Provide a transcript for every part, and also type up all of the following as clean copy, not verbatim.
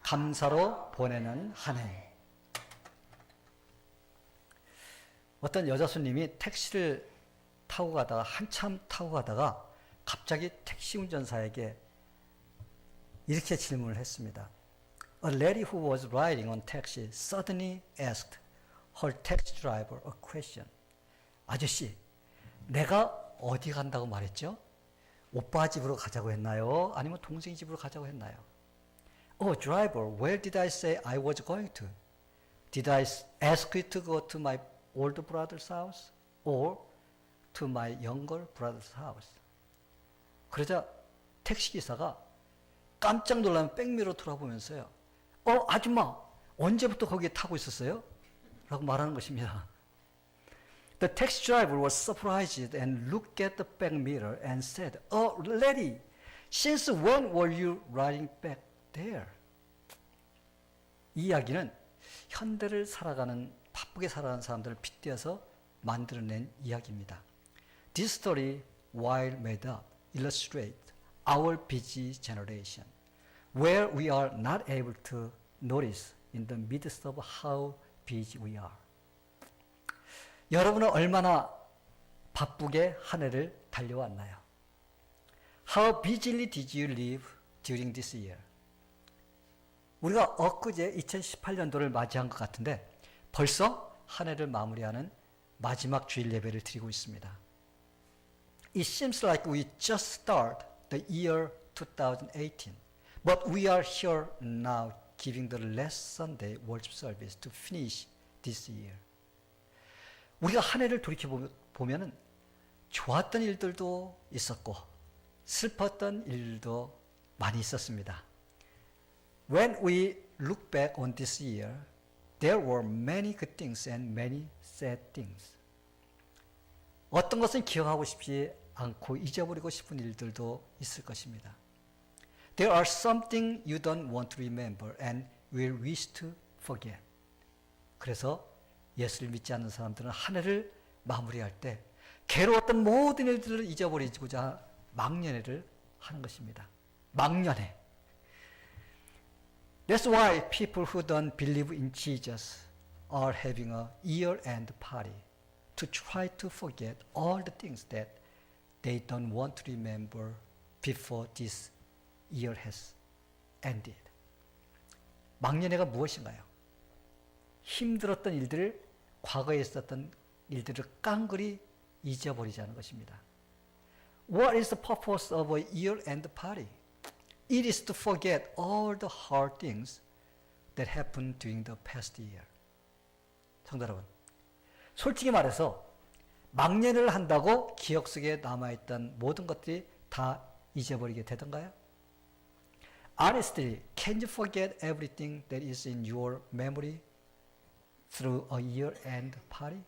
감사로 보내는 한 해. 어떤 여자 손님이 택시를 타고 가다가 한참 타고 가다가 갑자기 택시 운전사에게 이렇게 질문을 했습니다. A lady who was riding on taxi suddenly asked her taxi driver a question. 아저씨, 내가 어디 간다고 말했죠? 오빠 집으로 가자고 했나요? 아니면 동생 집으로 가자고 했나요? Oh, driver, where did I say I was going to? Did I ask you to go to my older brother's house or to my younger brother's house? 그러자 택시기사가 깜짝 놀라면 백미러 돌아보면서요. 아줌마, 언제부터 거기에 타고 있었어요? 라고 말하는 것입니다. The taxi driver was surprised and looked at the back mirror and said, Oh, lady, since when were you riding back there? 이 이야기는 현대를 살아가는 바쁘게 살아가는 사람들을 빗대어서 만들어낸 이야기입니다. This story, while made up, illustrates our busy generation, where we are not able to notice in the midst of how busy we are. 여러분은 얼마나 바쁘게 한 해를 달려왔나요? How busily did you live during this year? 우리가 엊그제 2018년도를 맞이한 것 같은데 벌써 한 해를 마무리하는 마지막 주일 예배를 드리고 있습니다. It seems like we just start the year 2018, but we are here now giving the last Sunday worship service to finish this year. 우리가 한 해를 돌이켜보면 좋았던 일들도 있었고 슬펐던 일도 많이 있었습니다. When we look back on this year, there were many good things and many sad things. 어떤 것은 기억하고 싶지 않고 잊어버리고 싶은 일들도 있을 것입니다. There are something you don't want to remember and will wish to forget. 그래서 예수를 믿지 않는 사람들은 한 해를 마무리할 때 괴로웠던 모든 일들을 잊어버리고자 망년회를 하는 것입니다. 망년회. That's why people who don't believe in Jesus are having a year-end party to try to forget all the things that they don't want to remember before this year has ended. 망년회가 무엇인가요? 힘들었던 일들을, 과거에 있었던 일들을 깡그리 잊어버리자는 것입니다. What is the purpose of a year-end party? It is to forget all the hard things that happened during the past year. 성도 여러분, 솔직히 말해서 망년을 한다고 기억 속에 남아있던 모든 것들이 다 잊어버리게 되던가요? Honestly, can you forget everything that is in your memory through a year-end party?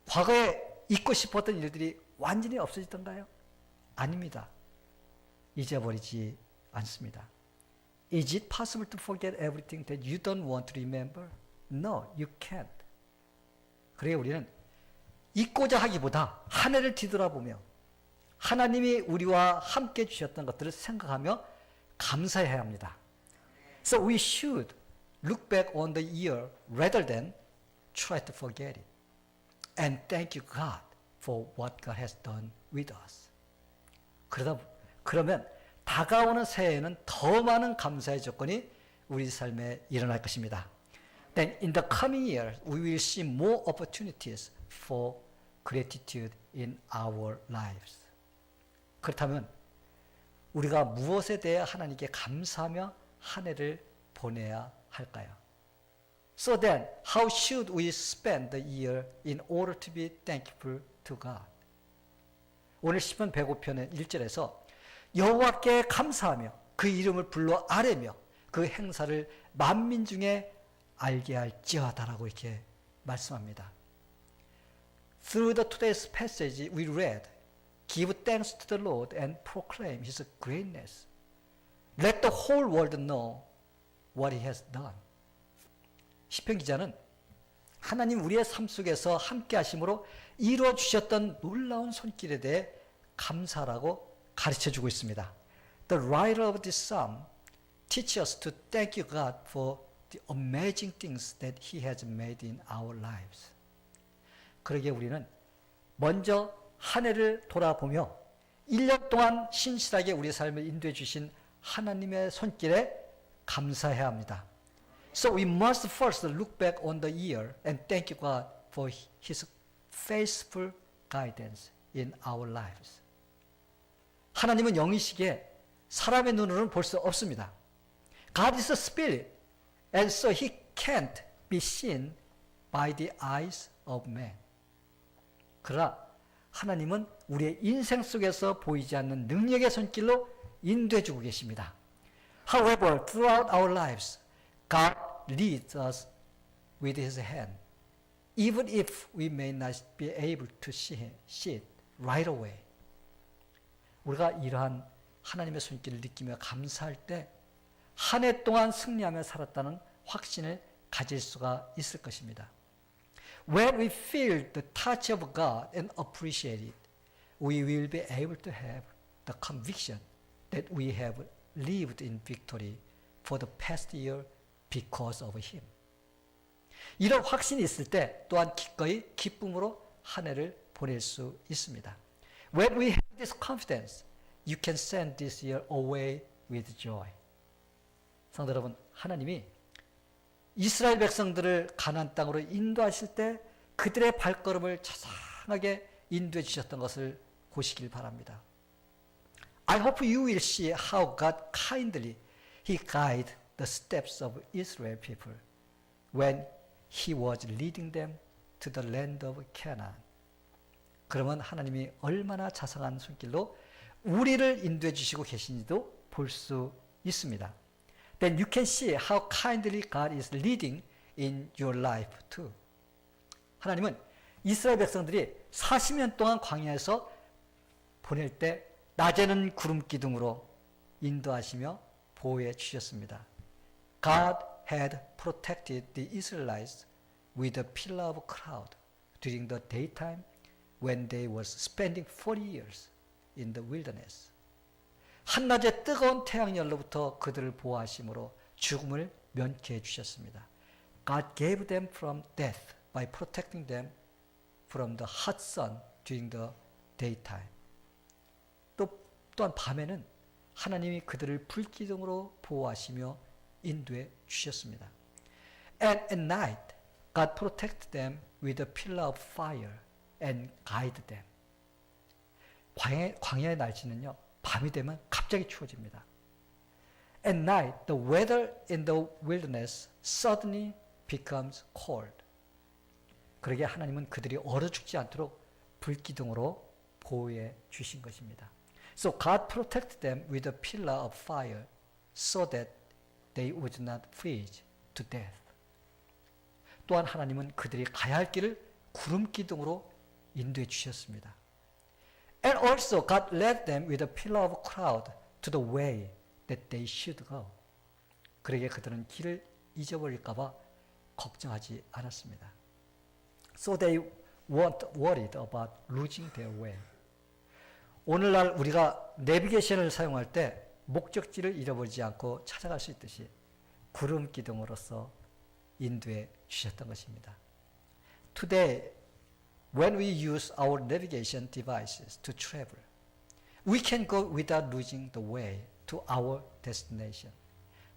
과거에 잊고 싶었던 일들이 완전히 없어지던가요? 아닙니다. 잊어버리지 않습니다. Is it possible to forget everything that you don't want to remember? No, you can't. 그래 우리는 잊고자 하기보다 한 해를 뒤돌아보며 하나님이 우리와 함께 주셨던 것들을 생각하며 감사해야 합니다. So we should look back on the year rather than try to forget it. And thank you God for what God has done with us. 그러면 다가오는 새해에는 더 많은 감사의 조건이 우리 삶에 일어날 것입니다. Then in the coming year, we will see more opportunities for gratitude in our lives. 그렇다면 우리가 무엇에 대해 하나님께 감사하며 한 해를 보내야 할까요? So then, how should we spend the year in order to be thankful to God? 오늘 시편 105편의 1절에서 여호와께 감사하며 그 이름을 불러 아뢰며 그 행사를 만민 중에 알게 할지어다라고 이렇게 말씀합니다. Through the today's passage we read, Give thanks to the Lord and proclaim His greatness. Let the whole world know what He has done. 시편 기자는 하나님 우리의 삶 속에서 함께 하심으로 이루어 주셨던 놀라운 손길에 대해 감사라고 가르쳐 주고 있습니다. The writer of this psalm teach us to thank you, God, for the amazing things that He has made in our lives. 그러기에 우리는 먼저 한 해를 돌아보며 1년 동안 신실하게 우리 삶을 인도해 주신 하나님의 손길에 감사해야 합니다. So we must first look back on the year and thank God for His faithful guidance in our lives. 하나님은 영이시기에 사람의 눈으로는 볼 수 없습니다. God is a spirit, and so He can't be seen by the eyes of man. 그러나 하나님은 우리의 인생 속에서 보이지 않는 능력의 손길로 인도해 주고 계십니다. However, throughout our lives, God leads us with His hand, even if we may not be able to see it right away. 우리가 이러한 하나님의 손길을 느끼며 감사할 때 한 해 동안 승리하며 살았다는 확신을 가질 수가 있을 것입니다. When we feel the touch of God and appreciate it, we will be able to have the conviction that we have lived in victory for the past year because of Him. 이런 확신이 있을 때 또한 기꺼이 기쁨으로 한 해를 보낼 수 있습니다. When we have this confidence, you can send this year away with joy. 성도 여러분, 하나님이 이스라엘 백성들을 가나안 땅으로 인도하실 때 그들의 발걸음을 자상하게 인도해 주셨던 것을 보시길 바랍니다. I hope you will see how God kindly He guided the steps of Israel people when He was leading them to the land of Canaan. 그러면 하나님이 얼마나 자상한 손길로 우리를 인도해 주시고 계신지도 볼 수 있습니다. Then you can see how kindly God is leading in your life too. 하나님은 이스라엘 백성들이 40년 동안 광야에서 보낼 때 낮에는 구름 기둥으로 인도하시며 보호해 주셨습니다. God had protected the Israelites with a pillar of cloud during the daytime when they were spending 40 years in the wilderness. 한낮의 뜨거운 태양열로부터 그들을 보호하심으로 죽음을 면케해 주셨습니다. God gave them from death by protecting them from the hot sun during the daytime. 또한 밤에는 하나님이 그들을 불기둥으로 보호하시며 인도해 주셨습니다. And at night, God protected them with a pillar of fire and guided them. 광야의 날씨는요, 밤이 되면 갑자기 추워집니다. At night, the weather in the wilderness suddenly becomes cold. 그러게 하나님은 그들이 얼어 죽지 않도록 불기둥으로 보호해 주신 것입니다. So God protected them with a pillar of fire so that they would not freeze to death. 또한 하나님은 그들이 가야 할 길을 구름 기둥으로 인도해 주셨습니다. And also God led them with a pillar of cloud to the way that they should go. 그러게 그들은 길을 잊어버릴까 봐 걱정하지 않았습니다. So they weren't worried about losing their way. 오늘날 우리가 내비게이션을 사용할 때 목적지를 잃어버리지 않고 찾아갈 수 있듯이 구름 기둥으로서 인도해 주셨던 것입니다. Today, when we use our navigation devices to travel, we can go without losing the way to our destination.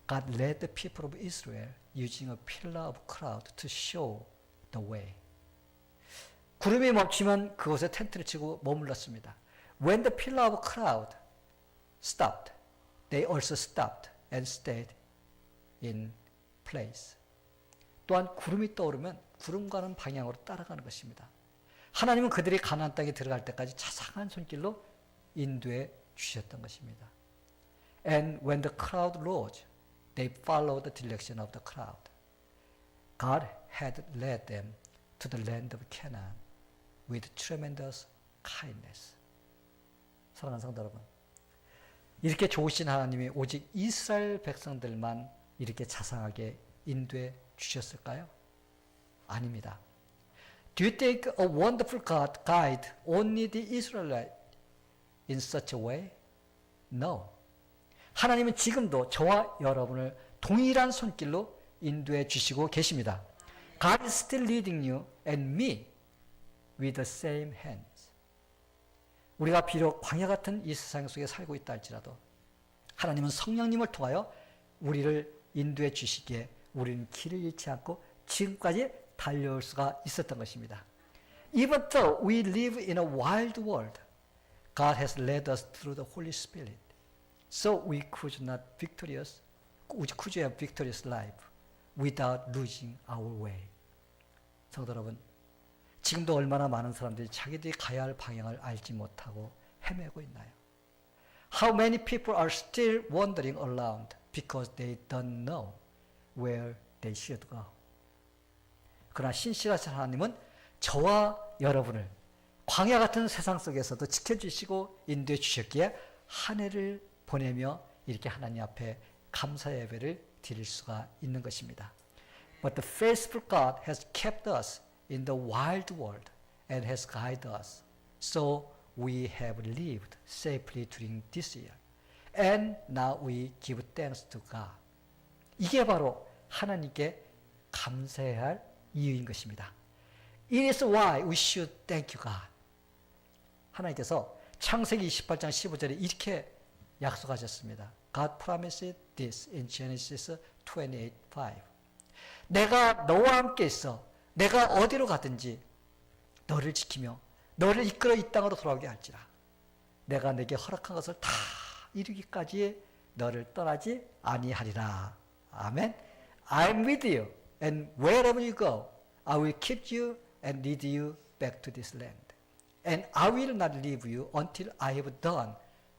God led the people of Israel using a pillar of cloud to show the way. 구름이 멈추면 그곳에 텐트를 치고 머물렀습니다. When the pillar of cloud stopped, they also stopped and stayed in place. 또한 구름이 떠오르면 구름 가는 방향으로 따라가는 것입니다. 하나님은 그들이 가나안 땅에 들어갈 때까지 자상한 손길로 인도해 주셨던 것입니다. And when the cloud rose, they followed the direction of the cloud. God had led them to the land of Canaan with tremendous kindness. 사랑하는 성도 여러분, 이렇게 좋으신 하나님이 오직 이스라엘 백성들만 이렇게 자상하게 인도해 주셨을까요? 아닙니다. Do you think a wonderful God guide only the Israelites in such a way? No. 하나님은 지금도 저와 여러분을 동일한 손길로 인도해 주시고 계십니다. God is still leading you and me with the same hands. 우리가 비록 광야 같은 이 세상 속에 살고 있다 할지라도 하나님은 성령님을 통하여 우리를 인도해 주시기에 우리는 길을 잃지 않고 지금까지 달려올 수가 있었던 것입니다. Even though we live in a wild world, God has led us through the Holy Spirit, so we could have victorious life without losing our way. 성도 여러분, 지금도 얼마나 많은 사람들이 자기들이 가야 할 방향을 알지 못하고 헤매고 있나요? How many people are still wandering around because they don't know where they should go. 그러나 신실하신 하나님은 저와 여러분을 광야 같은 세상 속에서도 지켜주시고 인도해 주셨기에 한 해를 보내며 이렇게 하나님 앞에 감사 예배를 드릴 수가 있는 것입니다. But the faithful God has kept us in the wild world and has guided us. So we have lived safely during this year. And now we give thanks to God. 이게 바로 하나님께 감사해야 할 이유인 것입니다. It is why we should thank you, God. 하나님께서 창세기 28장 15절에 이렇게 약속하셨습니다. God promised this in Genesis 28:5. 내가 너와 함께 있어 내가 어디로 가든지 너를 지키며 너를 이끌어 이 땅으로 돌아오게 할지라. 내가 내게 허락한 것을 다 이루기까지 너를 떠나지 아니하리라. 아멘. I'm with you and wherever you go, I will keep you and lead you back to this land. And I will not leave you until I have done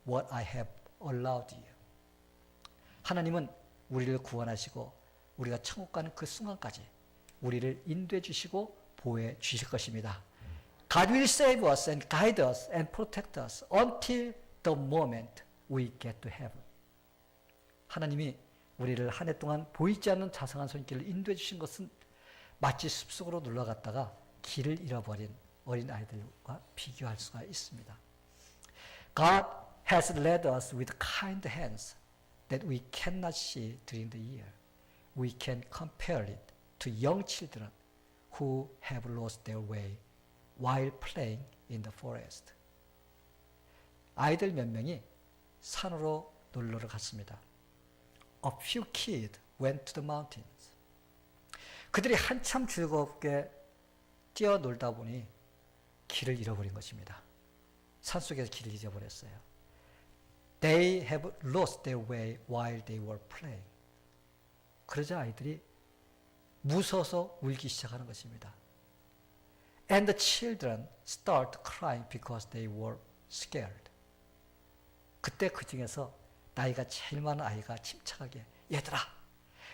what I have allowed you. 하나님은 우리를 구원하시고 우리가 천국 가는 그 순간까지 우리를 인도해 주시고 보호해 주실 것입니다. God will save us and guide us and protect us until the moment we get to heaven. 하나님이 우리를 한 해 동안 보이지 않는 자상한 손길을 인도해 주신 것은 마치 숲속으로 놀러갔다가 길을 잃어버린 어린아이들과 비교할 수가 있습니다. God has led us with kind hands that we cannot see during the year. We can compare it to young children who have lost their way while playing in the forest. 아이들 몇 명이 산으로 놀러를 갔습니다. A few kids went to the mountains. 그들이 한참 즐겁게 뛰어놀다 보니 길을 잃어버린 것입니다. 산속에서 길을 잃어버렸어요. They have lost their way while they were playing. 그러자 아이들이 무서워서 울기 시작하는 것입니다. And the children start crying because they were scared. 그때 그 중에서 나이가 제일 많은 아이가 침착하게 얘들아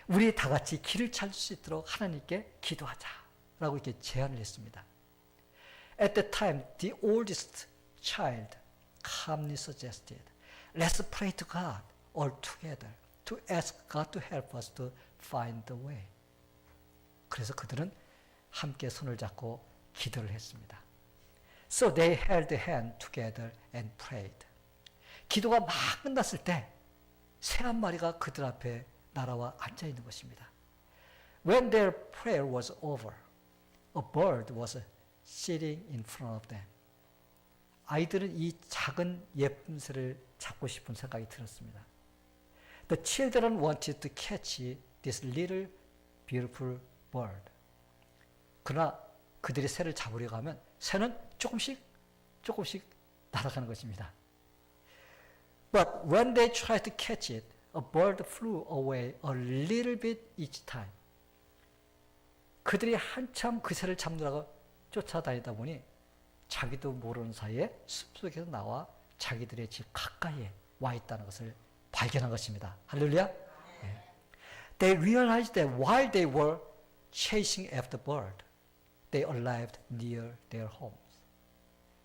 우리 다 같이 길을 찾을 수 있도록 하나님께 기도하자 라고 이렇게 제안을 했습니다. At that time the oldest child calmly suggested let's pray to God all together to ask God to help us to find the way. 그래서 그들은 함께 손을 잡고 기도를 했습니다. So they held hand together and prayed. 기도가 막 끝났을 때 새 한 마리가 그들 앞에 날아와 앉아 있는 것입니다. When their prayer was over, a bird was sitting in front of them. 아이들은 이 작은 예쁜 새를 잡고 싶은 생각이 들었습니다. The children wanted to catch this little beautiful bird. 그러나 그들이 새를 잡으려고 하면 새는 조금씩 날아가는 것입니다. But when they tried to catch it, a bird flew away a little bit each time. 그들이 한참 그 새를 잡느라고 쫓아다니다 보니 자기도 모르는 사이에 숲속에서 나와 자기들의 집 가까이에 와 있다는 것을 발견한 것입니다. 할렐루야. 네. They realized that while they were chasing after the bird, they arrived near their homes.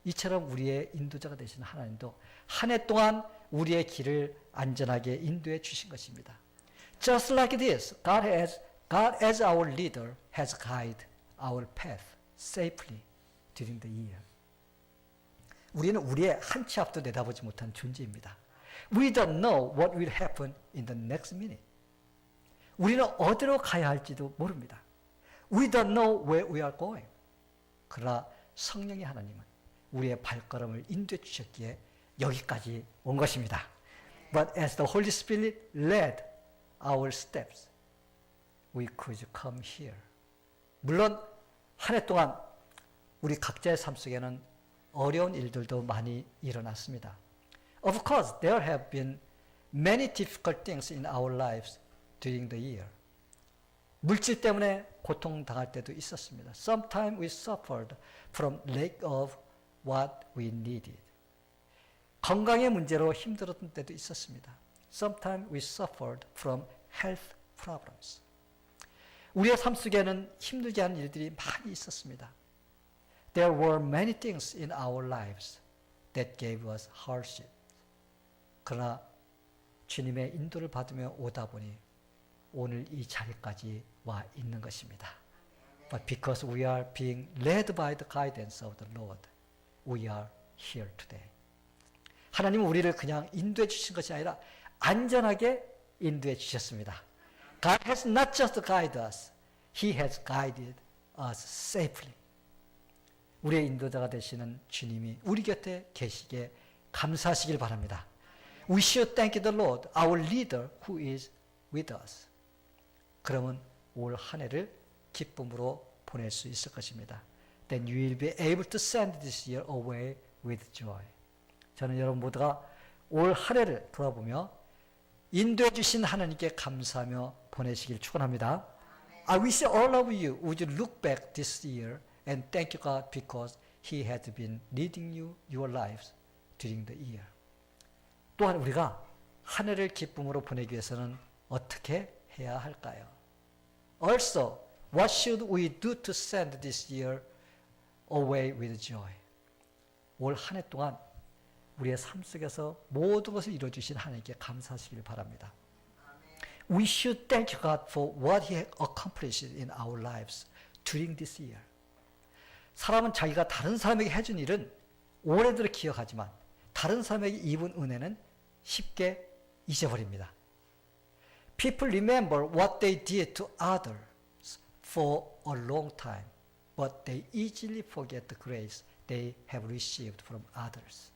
이처럼 우리의 인도자가 되신 하나님도 한 해 동안 우리의 길을 안전하게 인도해 주신 것입니다. Just like this, God as our leader has guided our path safely during the year. 우리는 우리의 한 치 앞도 내다보지 못한 존재입니다. We don't know what will happen in the next minute. 우리는 어디로 가야 할지도 모릅니다. We don't know where we are going. 그러나 성령의 하나님은 우리의 발걸음을 인도해 주셨기에 여기까지 온 것입니다. But as the Holy Spirit led our steps, we could come here. 물론 한 해 동안 우리 각자의 삶 속에는 어려운 일들도 많이 일어났습니다. Of course, there have been many difficult things in our lives during the year. 물질 때문에 고통당할 때도 있었습니다. Sometimes we suffered from lack of what we needed. 건강의 문제로 힘들었던 때도 있었습니다. Sometimes we suffered from health problems. 우리의 삶 속에는 힘들게 하는 일들이 많이 있었습니다. There were many things in our lives that gave us hardship. 그러나 주님의 인도를 받으며 오다 보니 오늘 이 자리까지 와 있는 것입니다. But because we are being led by the guidance of the Lord, we are here today. 하나님은 우리를 그냥 인도해 주신 것이 아니라 안전하게 인도해 주셨습니다. God has not just guided us, He has guided us safely. 우리의 인도자가 되시는 주님이 우리 곁에 계시기에 감사하시길 바랍니다. We should thank the Lord, our leader who is with us. 그러면 올 한 해를 기쁨으로 보낼 수 있을 것입니다. Then you will be able to send this year away with joy. 저는 여러분 모두가 올 한 해를 돌아보며 인도해 주신 하나님께 감사하며 보내시길 축원합니다. I wish all of you would look back this year and thank God because He has been leading you your lives during the year. 또한 우리가 한 해를 기쁨으로 보내기 위해서는 어떻게 해야 할까요? Also, what should we do to send this year away with joy? 올 한 해 동안 우리의 삶 속에서 모든 것을 이루어주신 하나님께 감사하시길 바랍니다. We should thank God for what He accomplished in our lives during this year. 사람은 자기가 다른 사람에게 해준 일은 오래도록 기억하지만 다른 사람에게 입은 은혜는 쉽게 잊어버립니다. People remember what they did to others for a long time, but they easily forget the grace they have received from others.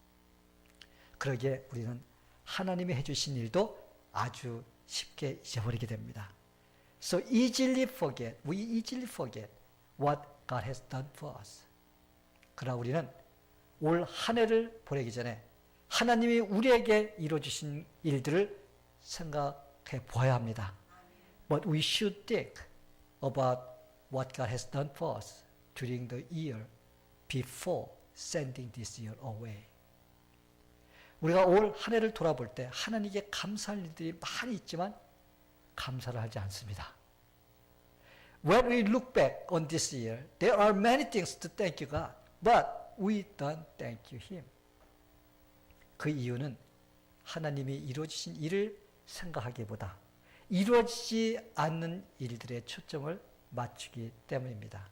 그러기에 우리는 하나님이 해주신 일도 아주 쉽게 잊어버리게 됩니다. So we easily forget what God has done for us. 그러나 우리는 올 한 해를 보내기 전에 하나님이 우리에게 이루어주신 일들을 생각해 보아야 합니다. But we should think about what God has done for us during the year before sending this year away. 우리가 올 한 해를 돌아볼 때 하나님께 감사할 일들이 많이 있지만 감사를 하지 않습니다. When we look back on this year, there are many things to thank you God, but we don't thank you Him. 그 이유는 하나님이 이루어주신 일을 생각하기보다 이루어지지 않는 일들에 초점을 맞추기 때문입니다.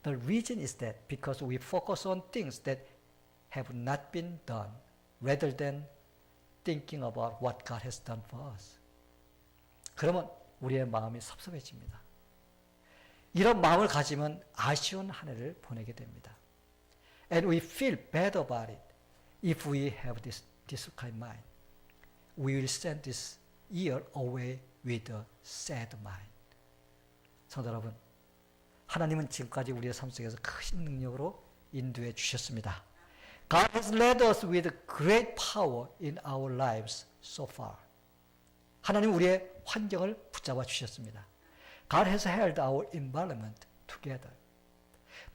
The reason is that because we focus on things that have not been done, rather than thinking about what God has done for us. 그러면 우리의 마음이 섭섭해집니다. 이런 마음을 가지면 아쉬운 한 해를 보내게 됩니다. And we feel bad about it if we have this kind of mind. We will send this year away with a sad mind. 성도 여러분, 하나님은 지금까지 우리의 삶 속에서 큰 능력으로 인도해 주셨습니다. God has led us with great power in our lives so far. 하나님 우리의 환경을 붙잡아 주셨습니다. God has held our environment together.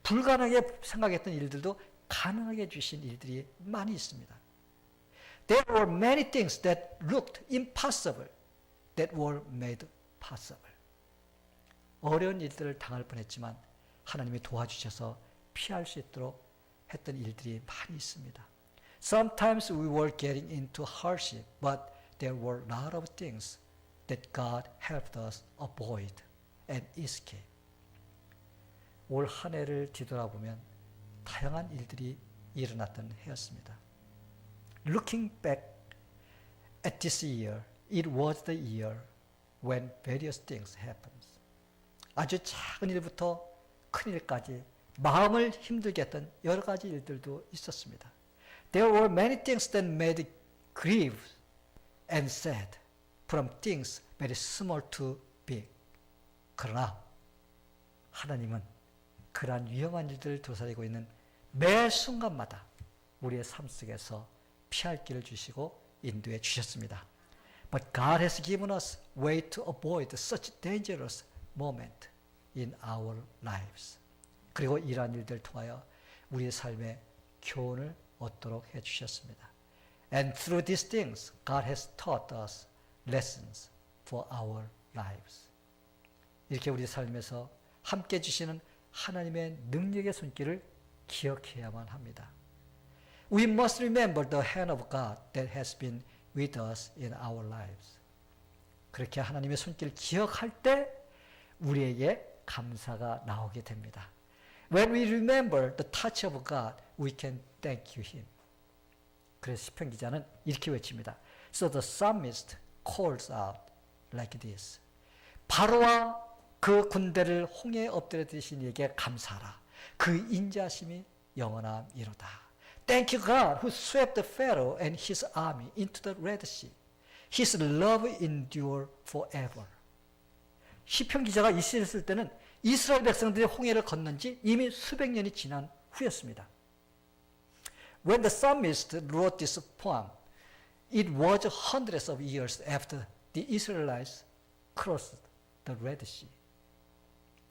불가능하게 생각했던 일들도 가능하게 해주신 일들이 많이 있습니다. There were many things that looked impossible that were made possible. 어려운 일들을 당할 뻔했지만 하나님이 도와주셔서 피할 수 있도록 했던 일들이 많이 있습니다. Sometimes we were getting into hardship, but there were a lot of things that God helped us avoid and escape. 올 한 해를 뒤돌아보면 다양한 일들이 일어났던 해였습니다. Looking back, at this year, it was the year when various things happened. 아주 작은 일부터 큰 일까지 마음을 힘들게 했던 여러 가지 일들도 있었습니다. There were many things that made grieve and sad, from things very small to big. 그러나 하나님은 그러한 위험한 일들을 도사리고 있는 매 순간마다 우리의 삶 속에서 피할 길을 주시고 인도해 주셨습니다. But God has given us way to avoid such dangerous moment in our lives. 그리고 이러한 일들을 통하여 우리의 삶에 교훈을 얻도록 해주셨습니다. And through these things, God has taught us lessons for our lives. 이렇게 우리 삶에서 함께 주시는 하나님의 능력의 손길을 기억해야만 합니다. We must remember the hand of God that has been with us in our lives. 그렇게 하나님의 손길을 기억할 때 우리에게 감사가 나오게 됩니다. When we remember the touch of God, we can thank you Him. 그래서 시편 기자는 이렇게 외칩니다. So the psalmist calls out like this. 바로와 그 군대를 홍해에 엎드려드신 이에게 감사하라. 그 인자심이 영원함이로다. Thank you God who swept Pharaoh and his army into the Red Sea. His love endure forever. 시편 기자가 이 시를 쓸 때는 이스라엘 백성들이 홍해를 건넌 지 이미 수백 년이 지난 후였습니다. When the psalmist wrote this poem, it was hundreds of years after the Israelites crossed the Red Sea.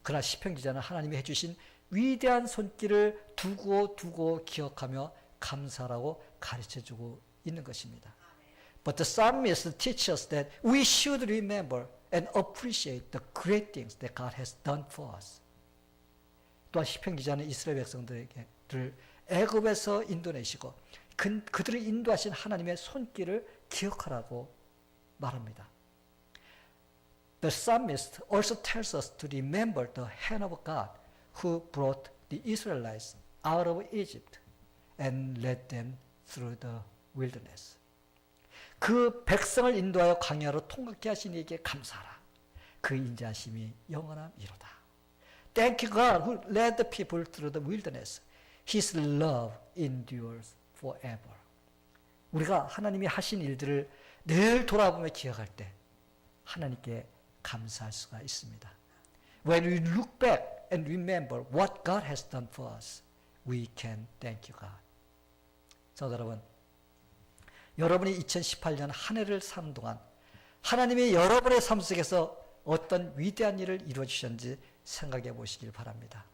그러나 시편 기자는 하나님이 해주신 위대한 손길을 두고 기억하며 감사라고 가르쳐주고 있는 것입니다. But the psalmist teaches us that we should remember and appreciate the great things that God has done for us. 또한 시편 기자는 이스라엘 백성들을 애굽에서 인도내시고 그들을 인도하신 하나님의 손길을 기억하라고 말합니다. The psalmist also tells us to remember the hand of God who brought the Israelites out of Egypt and led them through the wilderness. 그 백성을 인도하여 광야로 통곡케 하신 이에게 감사하라. 그 인자심이 영원함이로다. Thank you God who led the people through the wilderness. His love endures forever. 우리가 하나님이 하신 일들을 늘 돌아보며 기억할 때 하나님께 감사할 수가 있습니다. When we look back and remember what God has done for us, we can thank you God. 자, 여러분, 여러분이 2018년 한 해를 사는 동안 하나님이 여러분의 삶 속에서 어떤 위대한 일을 이루어 주셨는지 생각해 보시길 바랍니다.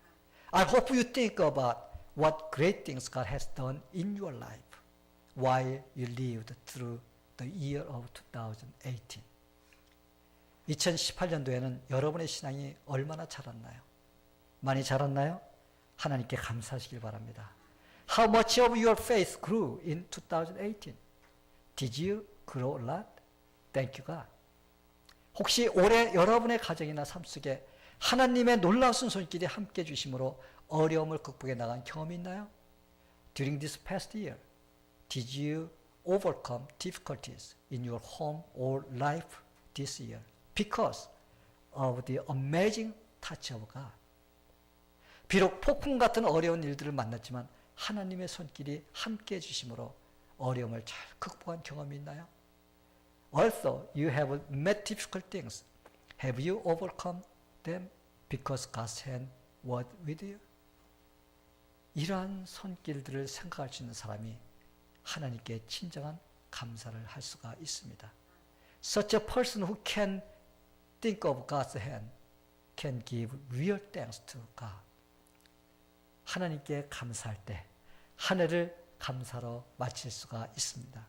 I hope you think about what great things God has done in your life while you lived through the year of 2018. 2018년도에는 여러분의 신앙이 얼마나 자랐나요? 많이 자랐나요? 하나님께 감사하시길 바랍니다. How much of your faith grew in 2018? Did you grow a lot? Thank you God. 혹시 올해 여러분의 가정이나 삶 속에 하나님의 놀라우신 손길이 함께 주심으로 어려움을 극복해 나간 경험이 있나요? During this past year, did you overcome difficulties in your home or life this year because of the amazing touch of God? 비록 폭풍 같은 어려운 일들을 만났지만 하나님의 손길이 함께 해주심으로 어려움을 잘 극복한 경험이 있나요? Also, you have met difficult things. Have you overcome them because God's hand was with you? 이러한 손길들을 생각할 수 있는 사람이 하나님께 진정한 감사를 할 수가 있습니다. Such a person who can think of God's hand can give real thanks to God. 하나님께 감사할 때 한 해를 감사로 마칠 수가 있습니다.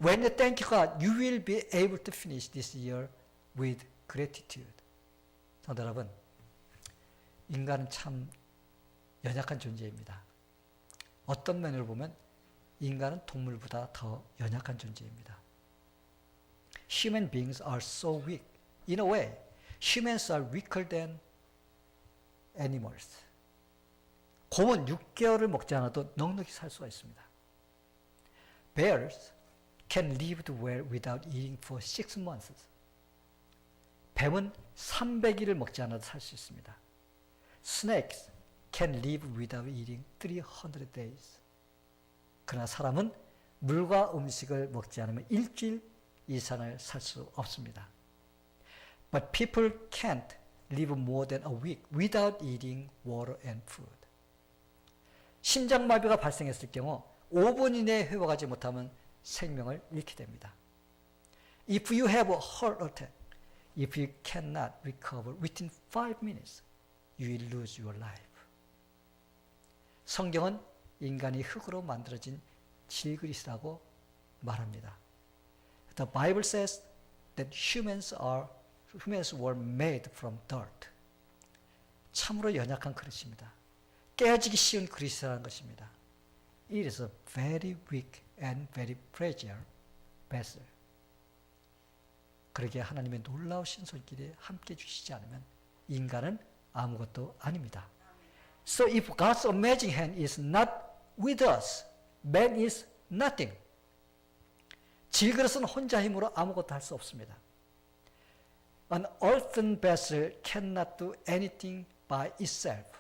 When you thank God, you will be able to finish this year with gratitude. 성도 여러분, 인간은 참 연약한 존재입니다. 어떤 면으로 보면 인간은 동물보다 더 연약한 존재입니다. Human beings are so weak. In a way, humans are weaker than animals. 곰은 6개월을 먹지 않아도 넉넉히 살 수가 있습니다. Bears can live well without eating for 6 months. 뱀은 300일을 먹지 않아도 살 수 있습니다. Snakes can live without eating 300 days. 그러나 사람은 물과 음식을 먹지 않으면 일주일 이상을 살 수 없습니다. But people can't live more than a week without eating water and food. 심장마비가 발생했을 경우 5분 이내에 회복하지 못하면 생명을 잃게 됩니다. If you have a heart attack, if you cannot recover within 5 minutes, you will lose your life. 성경은 인간이 흙으로 만들어진 질그릇이라고 말합니다. The Bible says that humans were made from dirt. 참으로 연약한 그릇입니다. 깨지기 쉬운 그릇이라는 것입니다. It is a very weak and very fragile vessel. 그러기에 하나님의 놀라우신 손길이 함께 주시지 않으면 인간은 아무것도 아닙니다. So if God's amazing hand is not with us, man is nothing. 질그릇은 혼자 힘으로 아무것도 할 수 없습니다. An earthen vessel cannot do anything by itself.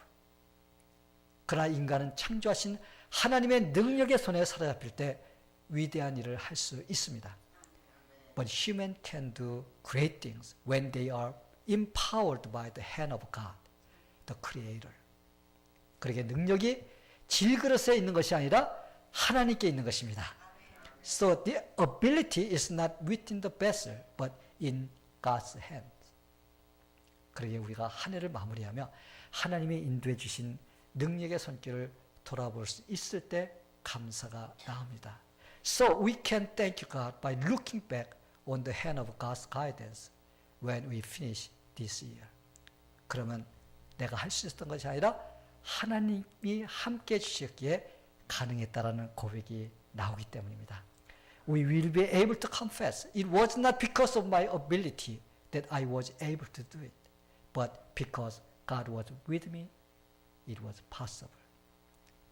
그러나 인간은 창조하신 하나님의 능력의 손에 사로잡힐 때 위대한 일을 할 수 있습니다. But human can do great things when they are empowered by the hand of God, the Creator. 그러기에 능력이 질그릇에 있는 것이 아니라 하나님께 있는 것입니다. So the ability is not within the vessel, but in God's hand. 그러기에 우리가 한 해를 마무리하며 하나님이 인도해 주신 능력의 손길을 돌아볼 수 있을 때 감사가 나옵니다. So we can thank you, God, by looking back on the hand of God's guidance when we finish this year. 그러면 내가 할 수 있었던 것이 아니라 하나님이 함께 해주셨기에 가능했다라는 고백이 나오기 때문입니다. We will be able to confess. It was not because of my ability that I was able to do it, but because God was with me, it was possible.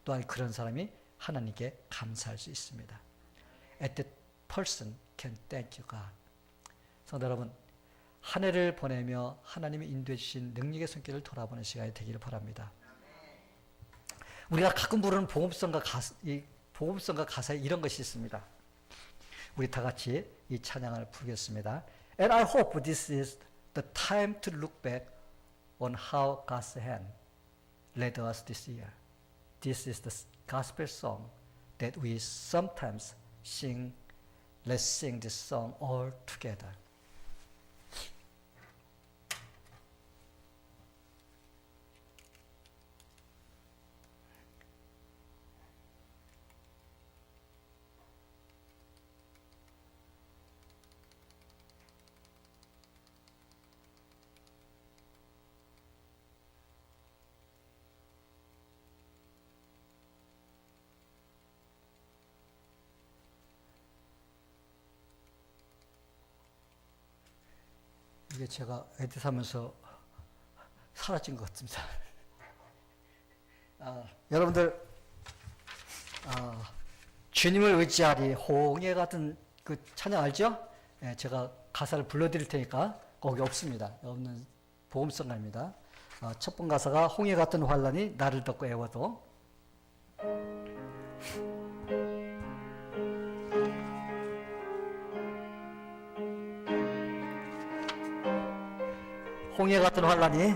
또한 그런 사람이 하나님께 감사할 수 있습니다. And that person can thank you, God. 성도 여러분, 한 해를 보내며 하나님이 인도해 주신 능력의 손길을 돌아보는 시간이 되기를 바랍니다. 우리가 가끔 부르는 복음성과 가사에 이런 것이 있습니다. 우리 다 같이 이 찬양을 부르겠습니다. And I hope this is the time to look back on how God's hand led us this year. This is the gospel song that we sometimes sing. Let's sing this song all together. 이게 제가 에디트하면서 사라진 것 같습니다. 여러분들 주님을 의지하리 홍해 같은 그 찬양 알죠? 제가 가사를 불러드릴 테니까 거기 없습니다. 없는 복음성가입니다. 첫 번 가사가 홍해 같은 환란이 나를 덮고 애워도 홍해 같은 환란이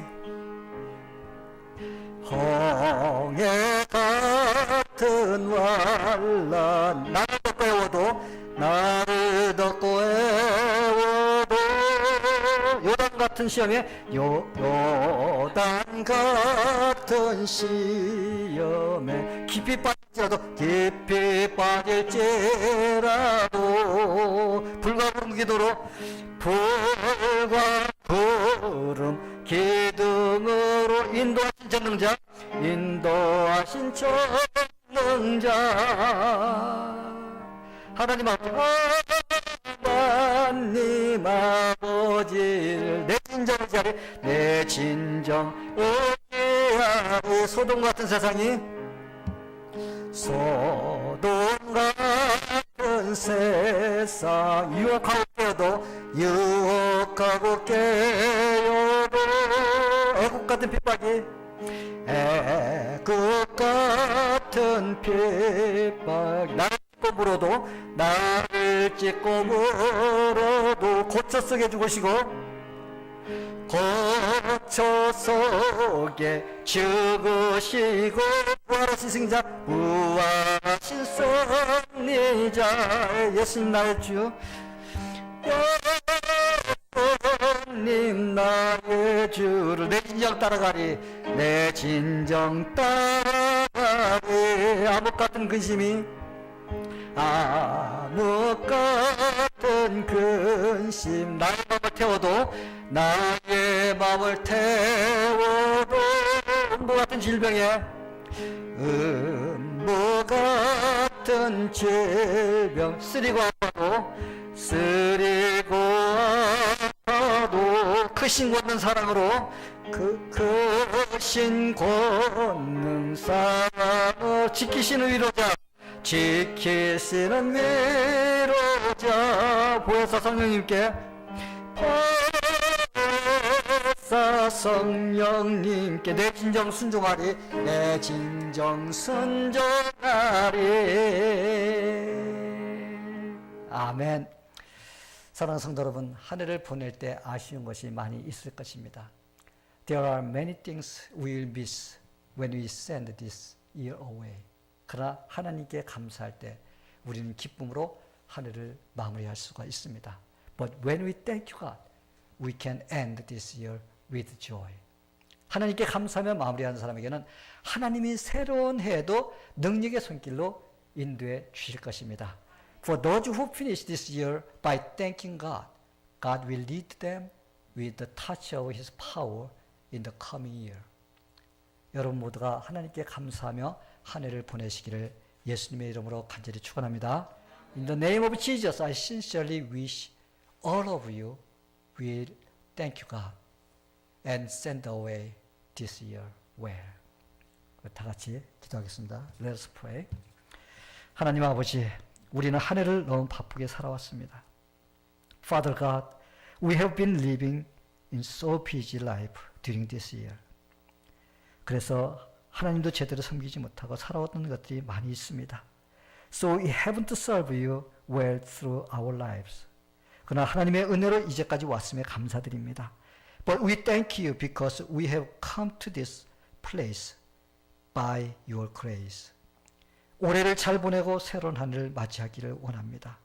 홍해 같은 환란 나를 덮고 애워도 나를 덮고 애워도 요단 같은 시험에 요단 같은 시험에 깊이 빠질지라도 불과 구름 기도로 불과 구름 기둥으로 인도하신 전능자 인도하신 전능자 하나님 아버지를 내 진정을 지하리 내 진정을 지하리 소돔 같은 세상이 소돔 같은 세상 유혹하고 깨어도 유혹하고 깨어도 애국 같은 핍박이 애국 같은 핍박 나를 찢고 물어도 나를 찢고 물어도 고쳐 쓰게 죽으시고 고쳐 속에 죽으시고 부활하신 승자 부활하신 승리자 예수님 나의 주 예수님 나의 주를 내 진정 따라가리 내 진정 따라가리 암흑 같은 근심이 암흑 같은 근심 나의 마음을 태워도 나의 마음을 태워도 음부 같은 질병에 음부 같은 질병 쓰리고 아파도 크신 권능 사랑으로 크신 권능 사랑으로 지키시는 위로자 지키시는 위로자 보혜사 성령님께 보혜사 성령님께 내 진정 순종하리 내 진정 순종하리 아멘. 사랑하는 성도 여러분, 한 해를 보낼 때 아쉬운 것이 많이 있을 것입니다. There are many things we will miss when we send this year away. 그러나 하나님께 감사할 때 우리는 기쁨으로 한 해를 마무리할 수가 있습니다. But when we thank you God, we can end this year with joy. 하나님께 감사하며 마무리하는 사람에게는 하나님이 새로운 해에도 능력의 손길로 인도해 주실 것입니다. For those who finish this year by thanking God, God will lead them with the touch of His power in the coming year. 여러분 모두가 하나님께 감사하며 한 해를 보내시기를 예수님의 이름으로 간절히 축원합니다. In the name of Jesus, I sincerely wish all of you will thank you God and send away this year well. 다 같이 기도하겠습니다. Let us pray. 하나님 아버지, 우리는 한 해를 너무 바쁘게 살아왔습니다. Father God, we have been living in so busy life during this year. 그래서 하나님도 제대로 섬기지 못하고 살아왔던 것들이 많이 있습니다. So we haven't served you well through our lives. 그러나 하나님의 은혜로 이제까지 왔음에 감사드립니다. But we thank you because we have come to this place by your grace. 올해를 잘 보내고 새로운 한 해를 맞이하기를 원합니다.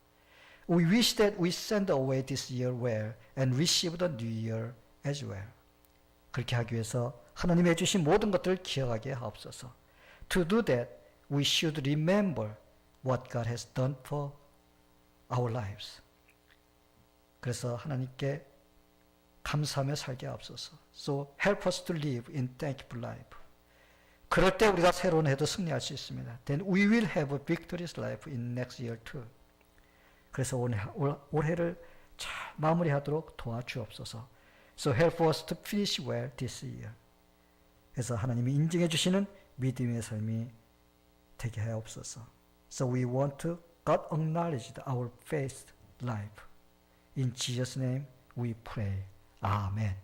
We wish that we send away this year well and receive the new year as well. 그렇게 하기 위해서 하나님이 해주신 모든 것들을 기억하게 하옵소서. To do that, we should remember what God has done for our lives. 그래서 하나님께 감사하며 살게 하옵소서. So help us to live in thankful life. 그럴 때 우리가 새로운 해도 승리할 수 있습니다. Then we will have a victorious life in next year too. 그래서 올해를 잘 마무리하도록 도와주옵소서. So help us to finish well this year. 그래서 하나님이 인정해 주시는 믿음의 삶이 되게 하옵소서. So we want to God acknowledge our faith life. In Jesus' name we pray. Amen.